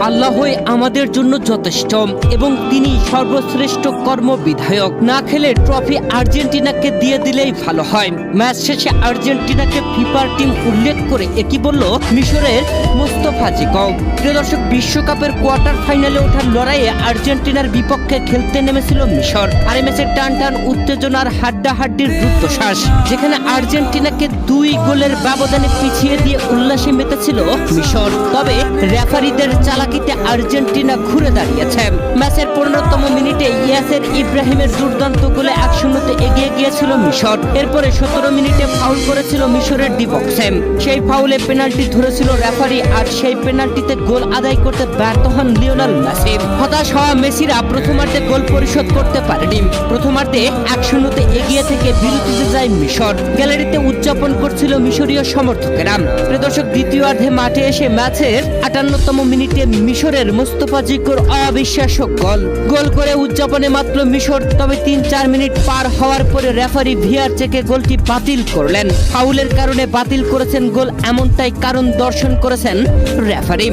আল্লাহই আমাদের জন্য যথেষ্ট এবং তিনি সর্বশ্রেষ্ঠ কর্মবিধায়ক। না খেলে ট্রফি আর্জেন্টিনাকে দিয়ে দিলেই ভালো হয়। ম্যাচ শেষে আর্জেন্টিনাকে ফিফার টিম উল্লেখ করে একই বলল মিশরের মোস্তফা জিকভ। প্রিয় দর্শক, বিশ্বকাপের কোয়ার্টার ফাইনালে ওঠার লড়াইয়ে আর্জেন্টিনার বিপক্ষে খেলতে নেমেছিল মিশর। আর এই ম্যাচে টান টান উত্তেজনার হাড্ডাহাড্ডির রুদ্ধশ্বাস, যেখানে আর্জেন্টিনাকে 2 গোলের ব্যবধানে পিছিয়ে দিয়ে উল্লাসে মেতেছিল মিশর। তবে রেফারিদের চালাকিতে আর্জেন্টিনা ঘুরে দাঁড়িয়েছে। ম্যাচের 15তম মিনিটে ইয়াসের ইব্রাহিমের দুর্দান্ত গোলে 1-0 এগিয়ে গিয়েছিল মিশর। এরপরে 17 মিনিটে ফাউল করেছিল মিশরের ডি বক্সে। সেই ফাউলে পেনাল্টি ধরেছিল রেফারি, আর সেই পেনাল্টিতে গোল আদায় করতে ব্যর্থ হন লিওনেল মেসি। হতাশ হওয়া মেসিরা প্রথমার্ধে গোল পরিশোধ করতে পারেনি। প্রথমার্ধে 1-0 এগিয়ে থেকে বিরতিতে যায় মিশর। গ্যালারিতে উদযাপন করছিল মিশরীয় সমর্থকেরা। প্রিয় দর্শক, দ্বিতীয়ার্ধে মাঠে এসে ম্যাচের 58তম মিনিটে মিশরের মোস্তফা জিকভর অবিশ্বাস্য গোল করে উদযাপনে মাত্র মিশর। তবে 3-4 মিনিট পার হওয়ার পরে রেফারি ভিআর চেকে গোলটি বাতিল করলেন। ফাউলের কারণে বাতিল করেছেন গোল, এমনটাই কারণ দর্শন করেছেন রেফারি।